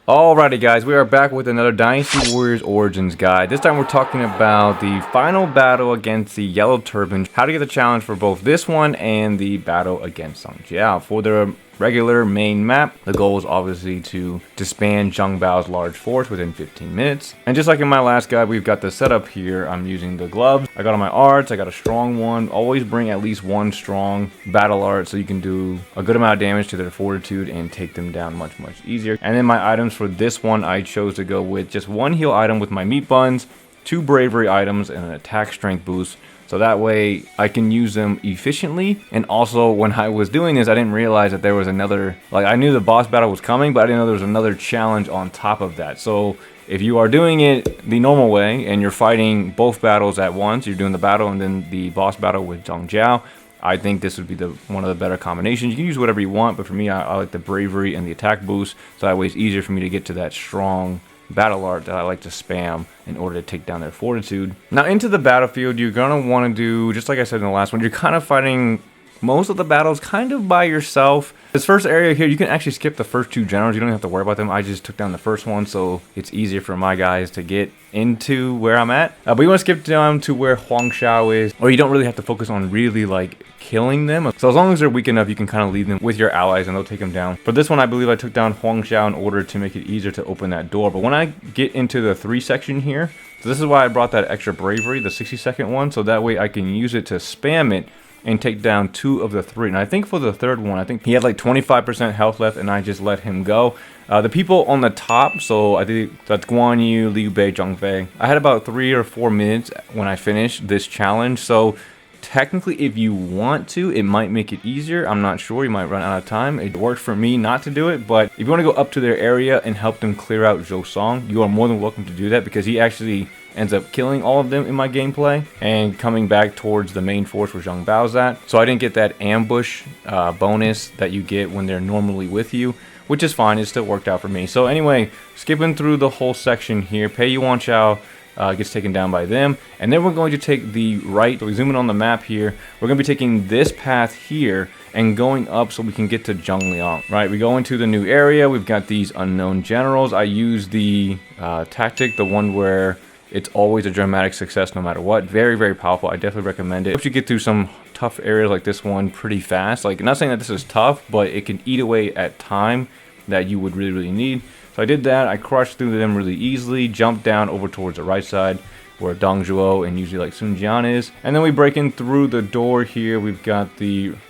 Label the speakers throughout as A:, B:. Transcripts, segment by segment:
A: Alrighty guys, we are back with another Dynasty Warriors Origins guide. This time we're talking about the final battle against the Yellow Turbans. How to get the challenge for both this one and the battle against Zhang Jiao. For the regular main map, the goal is obviously to disband Zhang Bao's large force within 15 minutes. And just like in my last guide, we've got the setup here. I'm using the gloves. I got on my arts, I got a strong one. Always bring at least one strong battle art so you can do a good amount of damage to their fortitude and take them down much easier. And then my items for this one, I chose to go with just one heal item with my meat buns, 2 bravery items, and an attack strength boost. So that way I can use them efficiently. And also when I was doing this, I didn't realize that there was another, like I knew the boss battle was coming, but I didn't know there was another challenge on top of that. So if you are doing it the normal way and you're fighting both battles at once, you're doing the battle and then the boss battle with Zhang Jiao, I think this would be one of the better combinations. You can use whatever you want, but for me, I like the bravery and the attack boost. So that way it's easier for me to get to that strong battle art that I like to spam in order to take down their fortitude. Now into the battlefield, you're gonna want to do, just like I said in the last one, you're kind of fighting most of the battles kind of by yourself. This first area here, you can actually skip the first 2 generals. You don't have to worry about them. I just took down the first one, so it's easier for my guys to get into where I'm at. But you want to skip down to where Huang Xiao is, or you don't really have to focus on really like killing them. So as long as they're weak enough, you can kind of leave them with your allies and they'll take them down. For this one, I believe I took down Huang Xiao in order to make it easier to open that door. But when I get into the 3 section here, so this is why I brought that extra bravery, the 60-second one, so that way I can use it to spam it and take down 2 of the 3. And I think for the third one, I think he had like 25% health left and I just let him go. The people on the top, so I think that's Guan Yu, Liu Bei, Zhang Fei. I had about 3 or 4 minutes when I finished this challenge. So technically, if you want to, it might make it easier. I'm not sure. You might run out of time. It worked for me not to do it. But if you want to go up to their area and help them clear out Zhou Song, you are more than welcome to do that because he actually ends up killing all of them in my gameplay and coming back towards the main force where Zhang Bao's at. So I didn't get that ambush bonus that you get when they're normally with you, which is fine. It still worked out for me. So anyway, skipping through the whole section here, Pei Yuan Chao gets taken down by them. And then we're going to take the right. So we zoom in on the map here. We're going to be taking this path here and going up so we can get to Zhongliang, right? We go into the new area. We've got these unknown generals. I use the tactic, the one where it's always a dramatic success no matter what. Very powerful. I definitely recommend it. If you get through some tough areas like this one pretty fast, like not saying that this is tough, but it can eat away at time that you would really need. So I did that. I crushed through them really easily, jumped down over towards the right side where Dong Zhuo and usually like Sun Jian is. And then we break in through the door here. We've got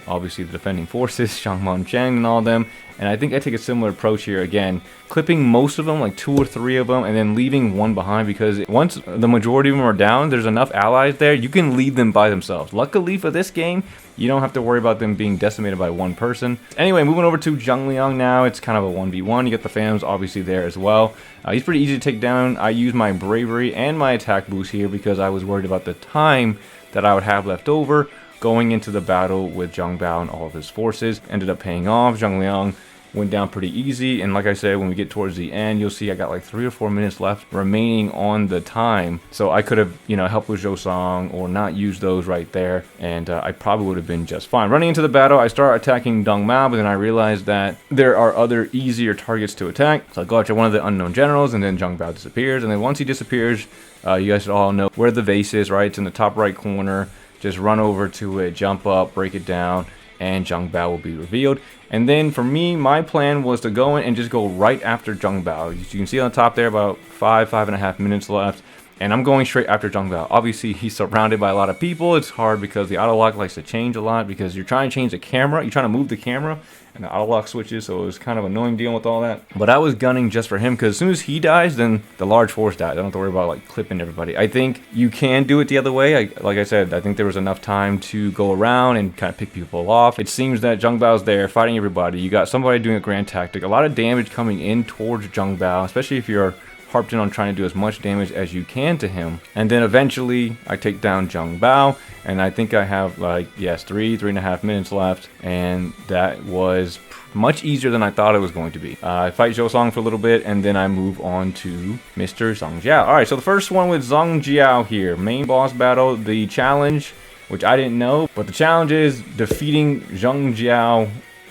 A: obviously the defending forces, Shang Man Cheng and all them. And I think I take a similar approach here again, clipping most of them, like 2 or 3 of them, and then leaving one behind because once the majority of them are down, there's enough allies there, you can leave them by themselves. Luckily for this game, you don't have to worry about them being decimated by one person. Anyway, moving over to Zhongliang now, it's kind of a 1v1. You get the fams obviously there as well. He's pretty easy to take down. I use my bravery and my attack boost here because I was worried about the time that I would have left over going into the battle with Zhang Bao and all of his forces. Ended up paying off. Zhongliang went down pretty easy, and like I said, when we get towards the end, you'll see I got like 3 or 4 minutes left remaining on the time, so I could have, helped with Zhou Song or not used those right there, and I probably would have been just fine. Running into the battle, I start attacking Dong Mao, but then I realized that there are other easier targets to attack, so I go after one of the unknown generals, and then Zhang Bao disappears, and then once he disappears, you guys should all know where the vase is, right? It's in the top right corner. Just run over to it, jump up, break it down, and Zhang Bao will be revealed. And then for me, my plan was to go in and just go right after Zhang Bao. As you can see on the top there, about 5.5 minutes left. And I'm going straight after Zhang Bao. Obviously, he's surrounded by a lot of people. It's hard because the auto lock likes to change a lot because you're trying to change the camera. You're trying to move the camera and the auto lock switches. So it was kind of annoying dealing with all that. But I was gunning just for him because as soon as he dies, then the large force dies. I don't have to worry about like clipping everybody. I think you can do it the other way. Like I said, I think there was enough time to go around and kind of pick people off. It seems that Zhang Bao's there fighting everybody. You got somebody doing a grand tactic. A lot of damage coming in towards Zhang Bao, especially if you're harped in on trying to do as much damage as you can to him. And then eventually I take down Zhang Bao, and I think I have like, yes, 3.5 minutes left, and that was much easier than I thought it was going to be. I fight Zhou Song for a little bit, and then I move on to Mr. Zhang Jiao. Alright, so the first one with Zhang Jiao here. Main boss battle, the challenge, which I didn't know, but the challenge is defeating Zhang Jiao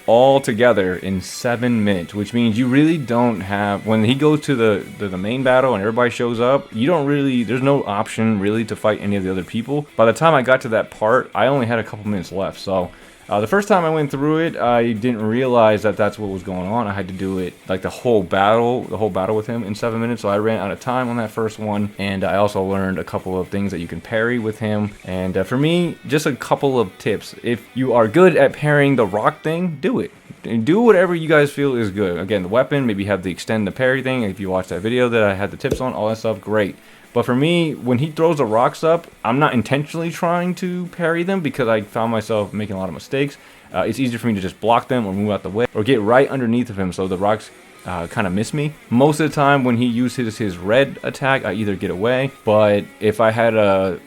A: all together in 7 minutes, which means you really don't have, when he goes to the main battle and everybody shows up, you don't really, there's no option really to fight any of the other people. By the time I got to that part, I only had a couple minutes left. So the first time I went through it, I didn't realize that that's what was going on. I had to do it like the whole battle with him in 7 minutes. So I ran out of time on that first one, and I also learned a couple of things that you can parry with him. And for me, just a couple of tips. If you are good at parrying the rock thing, do it. And do whatever you guys feel is good. Again, the weapon, maybe have the extend the parry thing. If you watch that video that I had the tips on, all that stuff, great. But for me, when he throws the rocks up, I'm not intentionally trying to parry them because I found myself making a lot of mistakes. It's easier for me to just block them or move out the way or get right underneath of him so the rocks kind of miss me. Most of the time when he uses his red attack, I either get away, but if I had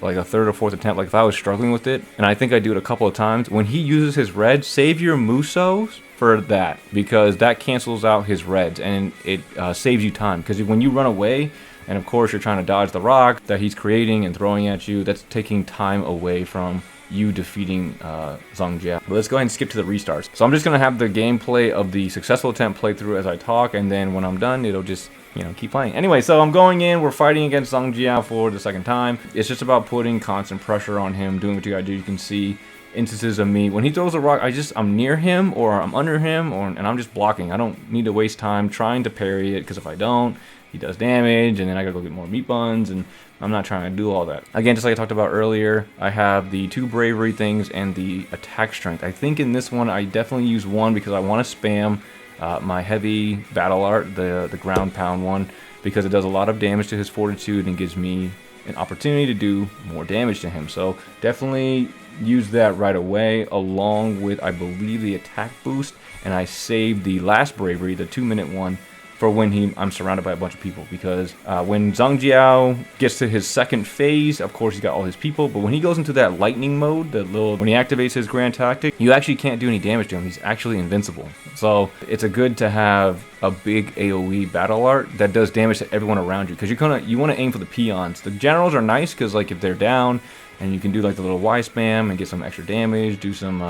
A: like a third or fourth attempt, like if I was struggling with it, and I think I do it a couple of times, when he uses his red, save your Musos for that, because that cancels out his reds and it saves you time. Because when you run away, and of course you're trying to dodge the rock that he's creating and throwing at you, that's taking time away from you defeating Zhang Jiao. But let's go ahead and skip to the restarts. So I'm just going to have the gameplay of the successful attempt play through as I talk, and then when I'm done, it'll just, you know, keep playing. Anyway, so I'm going in, we're fighting against Zhang Jiao for the second time. It's just about putting constant pressure on him, doing what you gotta do. You can see instances of me when he throws a rock, I'm near him or I'm under him, and I'm just blocking. I don't need to waste time trying to parry it, because if I don't, he does damage, and then I gotta go get more meat buns, and I'm not trying to do all that. Again, just like I talked about earlier, I have the 2 bravery things and the attack strength. I think in this one, I definitely use 1 because I want to spam my heavy battle art, the ground pound one, because it does a lot of damage to his fortitude and gives me an opportunity to do more damage to him. So definitely use that right away, along with, I believe, the attack boost, and I saved the last bravery, the 2-minute one, for when I'm surrounded by a bunch of people, because when Zhang Jiao gets to his second phase, of course he's got all his people, but when he goes into that lightning mode, when he activates his grand tactic, you actually can't do any damage to him. He's actually invincible. So it's a good to have a big AoE battle art that does damage to everyone around you, because you want to aim for the peons. The generals are nice because like if they're down, and you can do like the little Y spam and get some extra damage, do some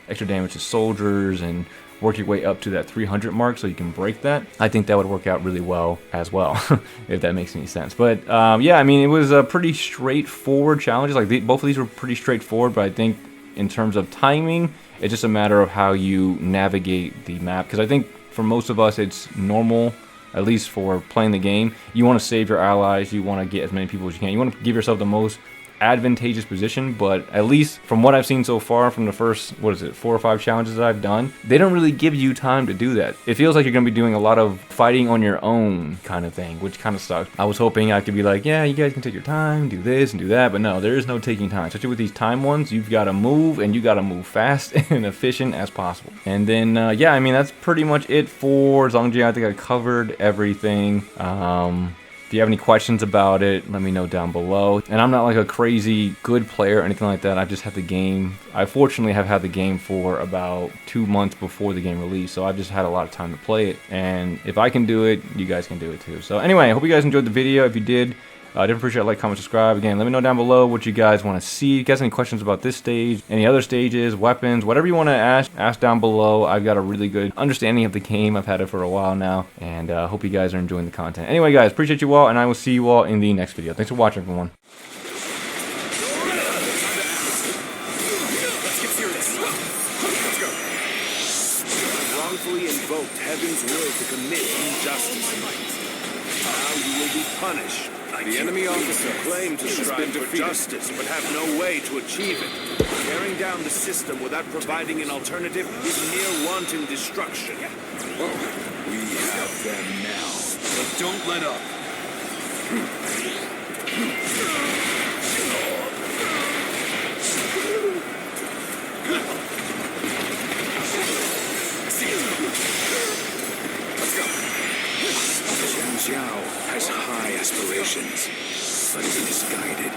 A: extra damage to soldiers, and work your way up to that 300 mark so you can break that. I think that would work out really well as well, if that makes any sense. But yeah, I mean, it was a pretty straightforward challenges. Like both of these were pretty straightforward, but I think in terms of timing, it's just a matter of how you navigate the map. Because I think for most of us, it's normal, at least for playing the game. You want to save your allies, you want to get as many people as you can. You want to give yourself the most advantageous position, but at least from what I've seen so far from the first, 4 or 5 challenges that I've done, they don't really give you time to do that. It feels like you're going to be doing a lot of fighting on your own kind of thing, which kind of sucks. I was hoping I could be like, yeah, you guys can take your time, do this and do that, but no, there is no taking time. Especially with these time ones, you've got to move, and you got to move fast and efficient as possible. And then, yeah, I mean, that's pretty much it for Zhang Jiao. I think I covered everything. If you have any questions about it, let me know down below. And I'm not like a crazy good player or anything like that. I just have the game. I fortunately have had the game for about 2 months before the game release, so I've just had a lot of time to play it. And if I can do it, you guys can do it too. So anyway, I hope you guys enjoyed the video. If you did, I did appreciate a like, comment, subscribe. Again, let me know down below what you guys want to see. If you guys have any questions about this stage, any other stages, weapons, whatever you want to ask down below. I've got a really good understanding of the game. I've had it for a while now, and hope you guys are enjoying the content. Anyway, guys, appreciate you all, and I will see you all in the next video. Thanks for watching, everyone.
B: Wrongfully invoked heaven's will to commit injustice. Now you will be punished. The enemy officer claimed to strive for justice, but have no way to achieve it. Tearing down the system without providing an alternative is mere wanton destruction. We have them now. But don't let up. Zhang Jiao has high aspirations, but is misguided.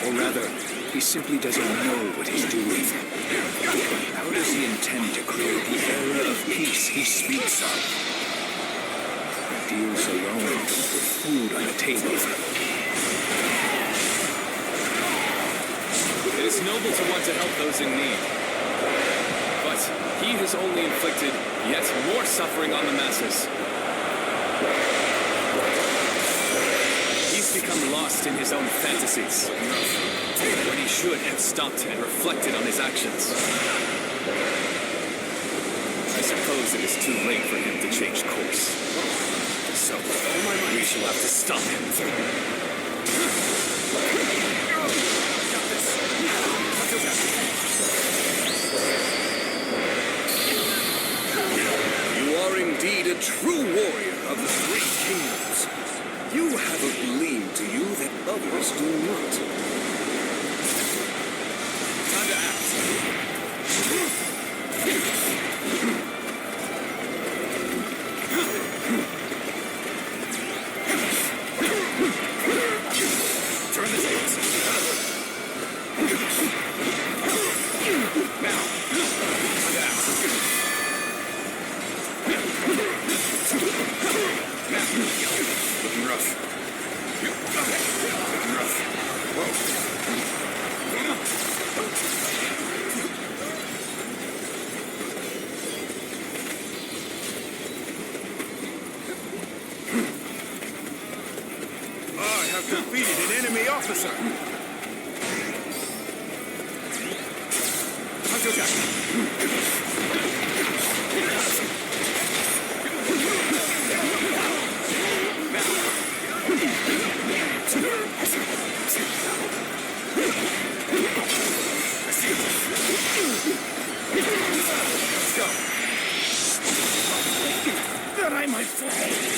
B: Or rather, he simply doesn't know what he's doing. How does he intend to create the era of peace he speaks of? Deals alone with food on the table. It is noble to want to help those in need, but
C: he has only inflicted yet more suffering on the masses. He's become lost in his own fantasies, when he should have stopped and reflected on his actions. I suppose it is too late for him to change course. So, we shall have to stop him.
B: You are indeed a true warrior of the Three Kingdoms. You have a gleam to you that others do not.
C: Time to act. Turn the tables. Now, time to act. Looking rough. Looking rough.
B: I have defeated an enemy officer.
C: Time to attack.
B: That I might fall.